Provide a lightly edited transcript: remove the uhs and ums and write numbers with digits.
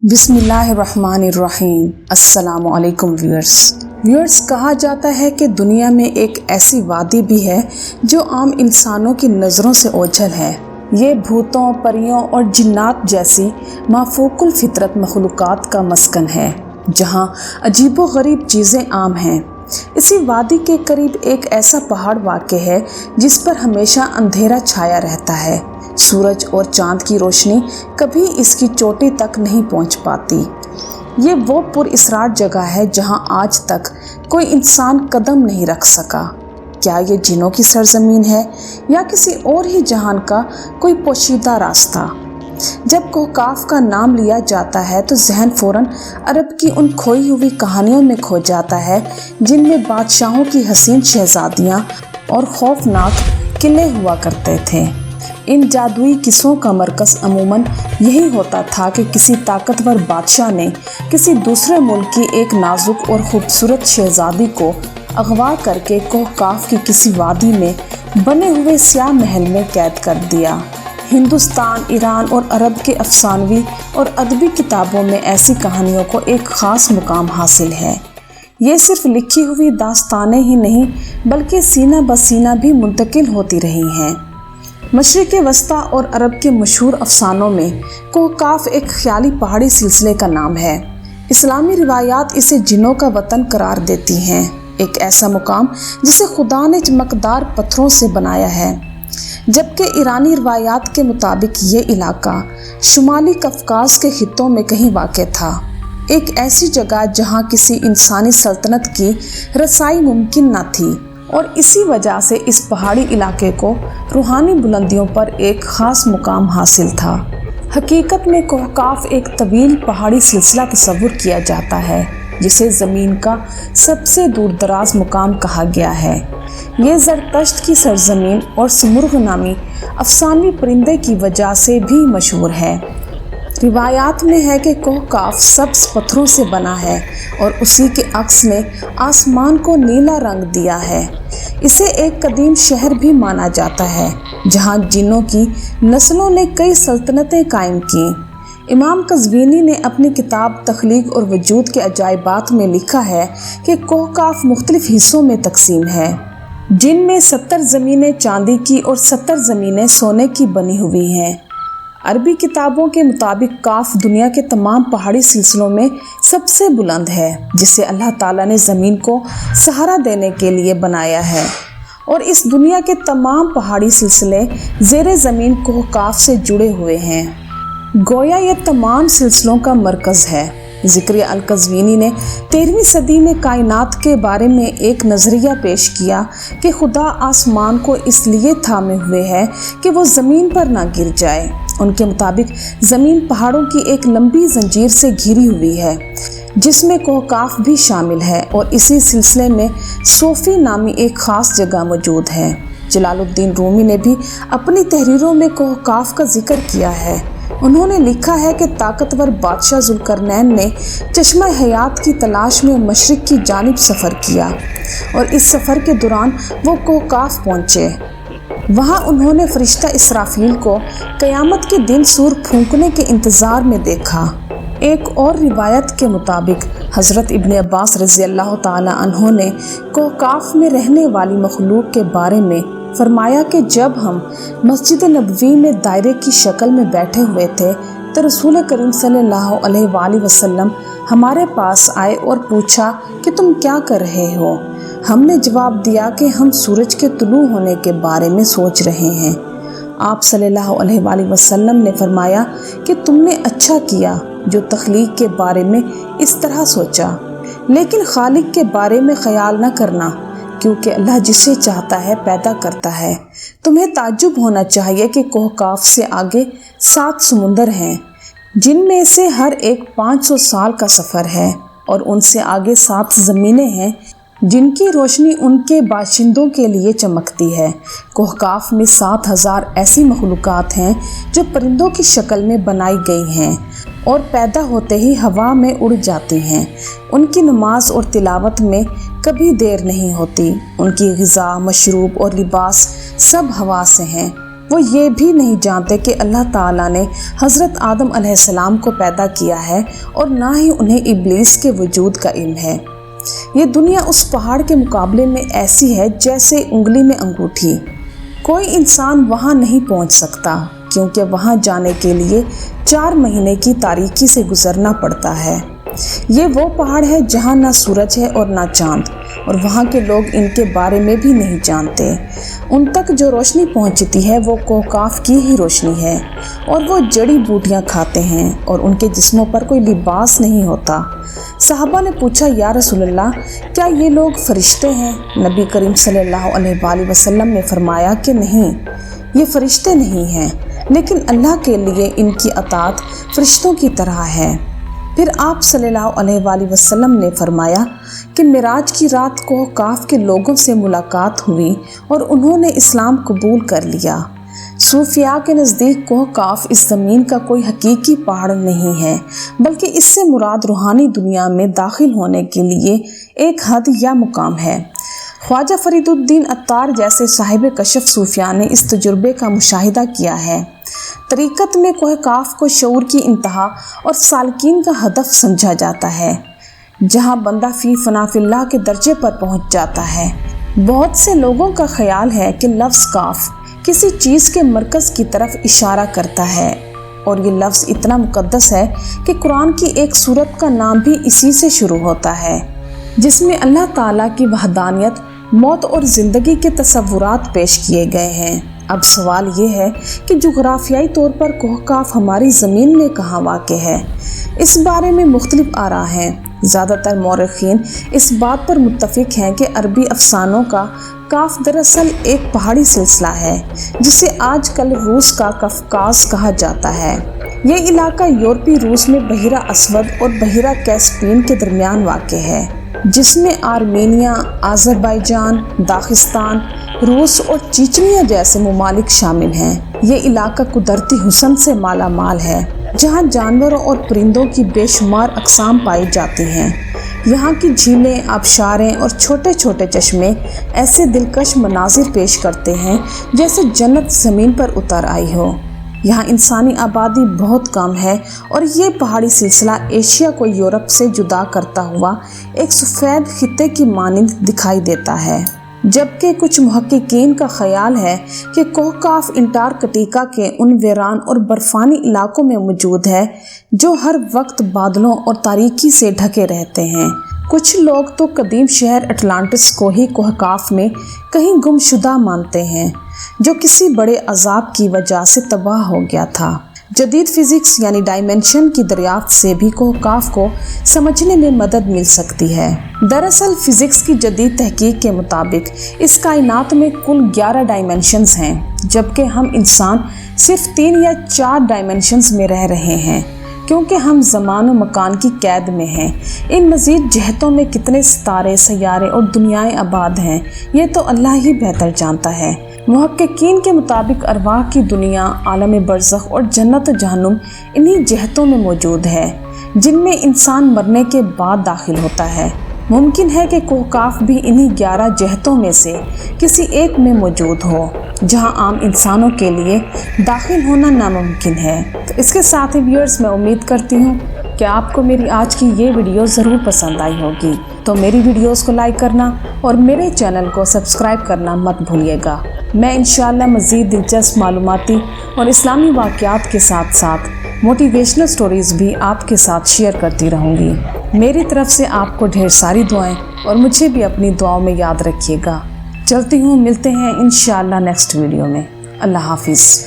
बिस्मिल्लाहिर्रहमानिर्रहीम। अस्सलामु अलैकुम व्यूअर्स। कहा जाता है कि दुनिया में एक ऐसी वादी भी है जो आम इंसानों की नज़रों से ओझल है। ये भूतों, परियों और जिन्नात जैसी माफूकुल फितरत मखलूक़ात का मस्कन है, जहाँ अजीबो गरीब चीज़ें आम हैं। इसी वादी के करीब एक ऐसा पहाड़ वाक़े है जिस पर हमेशा अंधेरा छाया रहता है। सूरज और चांद की रोशनी कभी इसकी चोटी तक नहीं पहुंच पाती। ये वो पुरअसरार जगह है जहां आज तक कोई इंसान कदम नहीं रख सका। क्या ये जिन्नों की सरजमीन है या किसी और ही जहान का कोई पोशीदा रास्ता? जब कोहकाफ का नाम लिया जाता है तो जहन फ़ौरन अरब की उन खोई हुई कहानियों में खो जाता है जिनमें बादशाहों की हसीन शहजादियाँ और खौफनाक किले हुआ करते थे। इन जादुई किस्सों का मरकज़ अमूमन यही होता था कि किसी ताकतवर बादशाह ने किसी दूसरे मुल्क की एक नाजुक और ख़ूबसूरत शहजादी को अगवा करके कोहकाफ की किसी वादी में बने हुए स्याह महल में कैद कर दिया। हिंदुस्तान, ईरान और अरब के अफसानवी और अदबी किताबों में ऐसी कहानियों को एक ख़ास मुकाम हासिल है। ये सिर्फ लिखी हुई दास्तानें ही नहीं बल्कि सीना बसीना भी मुंतकिल होती रही हैं। मशरिक़ वस्ता और अरब के मशहूर अफसानों में कोहकाफ एक ख्याली पहाड़ी सिलसिले का नाम है। इस्लामी रिवायात इसे जिन्नों का वतन करार देती हैं, एक ऐसा मुकाम जिसे खुदा ने चमकदार पत्थरों से बनाया है। जबकि ईरानी रिवायात के मुताबिक ये इलाका शुमाली कफकाज के खित्तों में कहीं वाक़ था, एक ऐसी जगह जहाँ किसी इंसानी सल्तनत की रसाई मुमकिन न थी। और इसी वजह से इस पहाड़ी इलाके को रूहानी बुलंदियों पर एक ख़ास मुकाम हासिल था। हकीकत में कोहकाफ एक तवील पहाड़ी सिलसिला तस्वुर किया जाता है जिसे ज़मीन का सबसे दूर दराज मुकाम कहा गया है। ये ज़रतश्त की सरजमीन और सुमुर्ग नामी अफसानवी परिंदे की वजह से भी मशहूर है। रिवायात में है कि कोहकाफ सब्ज़ पत्थरों से बना है और उसी के अक्स ने आसमान को नीला रंग दिया है। इसे एक कदीम शहर भी माना जाता है जहां जिन्नों की नस्लों ने कई सल्तनतें कायम की। इमाम कज़वीनी ने अपनी किताब तख्लीक और वजूद के अजाइबात में लिखा है कि कोहकाफ मुख्तलिफ हिस्सों में तकसीम है, जिनमें 70 ज़मीनें चांदी की और 70 ज़मीनें सोने की बनी हुई हैं। अरबी किताबों के मुताबिक काफ दुनिया के तमाम पहाड़ी सिलसिलों में सबसे बुलंद है, जिसे अल्लाह ताला ने ज़मीन को सहारा देने के लिए बनाया है। और इस दुनिया के तमाम पहाड़ी सिलसिले ज़ेरे ज़मीन कोहकाफ से जुड़े हुए हैं। गोया ये तमाम सिलसिलों का मरकज़ है। ज़िक्र अल-कज़वीनी ने 13वीं सदी में कायनात के बारे में एक नज़रिया पेश किया कि खुदा आसमान को इसलिए थामे हुए है कि वो ज़मीन पर ना गिर जाए। उनके मुताबिक ज़मीन पहाड़ों की एक लंबी जंजीर से घिरी हुई है जिसमें कोहकाफ भी शामिल है और इसी सिलसिले में सोफ़ी नामी एक ख़ास जगह मौजूद है। जलालुद्दीन रूमी ने भी अपनी तहरीरों में कोहकाफ का जिक्र किया है। उन्होंने लिखा है कि ताकतवर बादशाह ज़ुल्करनैन ने चश्मा हयात की तलाश में मशरिक़ की जानिब सफ़र किया और इस सफ़र के दौरान वो कोहकाफ पहुँचे। वहाँ उन्होंने फरिश्ता इसराफील को क़यामत के दिन सूर फूंकने के इंतज़ार में देखा। एक और रिवायत के मुताबिक हज़रत इब्न अब्बास रज़ियल्लाहु ताला अन्हु ने कोहकाफ में रहने वाली मखलूक के बारे में फरमाया कि जब हम मस्जिद नबवी में दायरे की शक्ल में बैठे हुए थे तो रसूल करीम सल्लल्लाहु अलैहि वसल्लम हमारे पास आए और पूछा कि तुम क्या कर रहे हो? हमने जवाब दिया कि हम सूरज के तुलू होने के बारे में सोच रहे हैं। आप सल्लल्लाहु अलैहि वसल्लम ने फरमाया कि तुमने अच्छा किया जो तख्लीक के बारे में इस तरह सोचा, लेकिन खालिक के बारे में ख्याल न करना, क्योंकि अल्लाह जिसे चाहता है पैदा करता है। तुम्हें ताज्जुब होना चाहिए कि कोहकाफ से आगे 7 समुंदर हैं, जिनमें से हर एक 500 साल का सफ़र है, और उनसे आगे 7 ज़मीनें हैं जिनकी रोशनी उनके बाशिंदों के लिए चमकती है। कोहकाफ में 7000 ऐसी मखलूक़ात हैं जो परिंदों की शक्ल में बनाई गई हैं और पैदा होते ही हवा में उड़ जाती हैं। उनकी नमाज और तिलावत में कभी देर नहीं होती। उनकी ग़िज़ा, मशरूब और लिबास सब हवा से हैं। وہ یہ بھی نہیں جانتے کہ اللہ تعالیٰ نے حضرت آدم علیہ السلام کو پیدا کیا ہے اور نہ ہی انہیں ابلیس کے وجود کا علم ہے۔ یہ دنیا اس پہاڑ کے مقابلے میں ایسی ہے جیسے انگلی میں انگوٹھی۔ کوئی انسان وہاں نہیں پہنچ سکتا کیونکہ وہاں جانے کے لیے 4 مہینے کی تاریکی سے گزرنا پڑتا ہے۔ یہ وہ پہاڑ ہے جہاں نہ سورج ہے اور نہ چاند، اور وہاں کے لوگ ان کے بارے میں بھی نہیں جانتے۔ ان تک جو روشنی پہنچتی ہے وہ کوہکاف کی ہی روشنی ہے، اور وہ جڑی بوٹیاں کھاتے ہیں اور ان کے جسموں پر کوئی لباس نہیں ہوتا۔ صحابہ نے پوچھا، یا رسول اللہ، کیا یہ لوگ فرشتے ہیں؟ نبی کریم صلی اللہ علیہ وآلہ وسلم نے فرمایا کہ نہیں، یہ فرشتے نہیں ہیں، لیکن اللہ کے لیے ان کی اطاعت فرشتوں کی طرح ہے۔ پھر آپ صلی اللہ علیہ وآلہ وسلم نے فرمایا کہ معراج کی رات کوہکاف کے لوگوں سے ملاقات ہوئی اور انہوں نے اسلام قبول کر لیا۔ صوفیاء کے نزدیک کوہکاف اس زمین کا کوئی حقیقی پہاڑ نہیں ہے، بلکہ اس سے مراد روحانی دنیا میں داخل ہونے کے لیے ایک حد یا مقام ہے۔ خواجہ فرید الدین عطار جیسے صاحب کشف صوفیاء نے اس تجربے کا مشاہدہ کیا ہے۔ طریقت میں کوہکاف کو شعور کی انتہا اور سالکین کا ہدف سمجھا جاتا ہے، جہاں بندہ فی فنا فی اللہ کے درجے پر پہنچ جاتا ہے۔ بہت سے لوگوں کا خیال ہے کہ لفظ کاف کسی چیز کے مرکز کی طرف اشارہ کرتا ہے، اور یہ لفظ اتنا مقدس ہے کہ قرآن کی ایک سورت کا نام بھی اسی سے شروع ہوتا ہے، جس میں اللہ تعالیٰ کی وحدانیت، موت اور زندگی کے تصورات پیش کیے گئے ہیں۔ اب سوال یہ ہے کہ جغرافیائی طور پر کوہکاف ہماری زمین میں کہاں واقع ہے؟ اس بارے میں مختلف آراء ہیں۔ زیادہ تر مورخین اس بات پر متفق ہیں کہ عربی افسانوں کا کاف دراصل ایک پہاڑی سلسلہ ہے جسے آج کل روس کا قفقاز کہا جاتا ہے۔ یہ علاقہ یورپی روس میں بحیرہ اسود اور بحیرہ کیسپین کے درمیان واقع ہے، جس میں آرمینیا، آذربائیجان، داغستان، روس اور چیچنیا جیسے ممالک شامل ہیں۔ یہ علاقہ قدرتی حسن سے مالا مال ہے، جہاں جانوروں اور پرندوں کی بے شمار اقسام پائی جاتی ہیں۔ یہاں کی جھیلیں، آبشاریں اور چھوٹے چھوٹے چشمے ایسے دلکش مناظر پیش کرتے ہیں جیسے جنت زمین پر اتر آئی ہو۔ یہاں انسانی آبادی بہت کم ہے، اور یہ پہاڑی سلسلہ ایشیا کو یورپ سے جدا کرتا ہوا ایک سفید خطے کی مانند دکھائی دیتا ہے، جبکہ کچھ محققین کا خیال ہے کہ کوہکاف انٹارکٹیکا کے ان ویران اور برفانی علاقوں میں موجود ہے جو ہر وقت بادلوں اور تاریکی سے ڈھکے رہتے ہیں۔ کچھ لوگ تو قدیم شہر اٹلانٹس کو ہی کوہکاف میں کہیں گم شدہ مانتے ہیں، جو کسی بڑے عذاب کی وجہ سے تباہ ہو گیا تھا۔ جدید فزکس یعنی ڈائمینشن کی دریافت سے بھی کوہکاف کو سمجھنے میں مدد مل سکتی ہے۔ دراصل فزکس کی جدید تحقیق کے مطابق اس کائنات میں کل 11 ڈائمینشنز ہیں، جبکہ ہم انسان صرف 3 یا 4 ڈائمینشنز میں رہ رہے ہیں، کیونکہ ہم زمان و مکان کی قید میں ہیں۔ ان مزید جہتوں میں کتنے ستارے، سیارے اور دنیائیں آباد ہیں، یہ تو اللہ ہی بہتر جانتا ہے۔ محققین کے مطابق ارواح کی دنیا، عالم برزخ اور جنت و جہنم انہی جہتوں میں موجود ہے، جن میں انسان مرنے کے بعد داخل ہوتا ہے۔ ممکن ہے کہ کوہکاف بھی انہی 11 جہتوں میں سے کسی ایک میں موجود ہو، جہاں عام انسانوں کے لیے داخل ہونا ناممکن ہے۔ تو اس کے ساتھ ہی ویورز، میں امید کرتی ہوں کہ آپ کو میری آج کی یہ ویڈیو ضرور پسند آئی ہوگی، تو میری ویڈیوز کو لائک کرنا اور میرے چینل کو سبسکرائب کرنا مت بھولیے گا۔ میں انشاءاللہ مزید دلچسپ معلوماتی اور اسلامی واقعات کے ساتھ ساتھ موٹیویشنل سٹوریز بھی آپ کے ساتھ شیئر کرتی رہوں گی۔ میری طرف سے آپ کو ڈھیر ساری دعائیں، اور مجھے بھی اپنی دعاؤں میں یاد رکھیے گا۔ چلتی ہوں، ملتے ہیں انشاءاللہ نیکسٹ ویڈیو میں۔ اللہ حافظ۔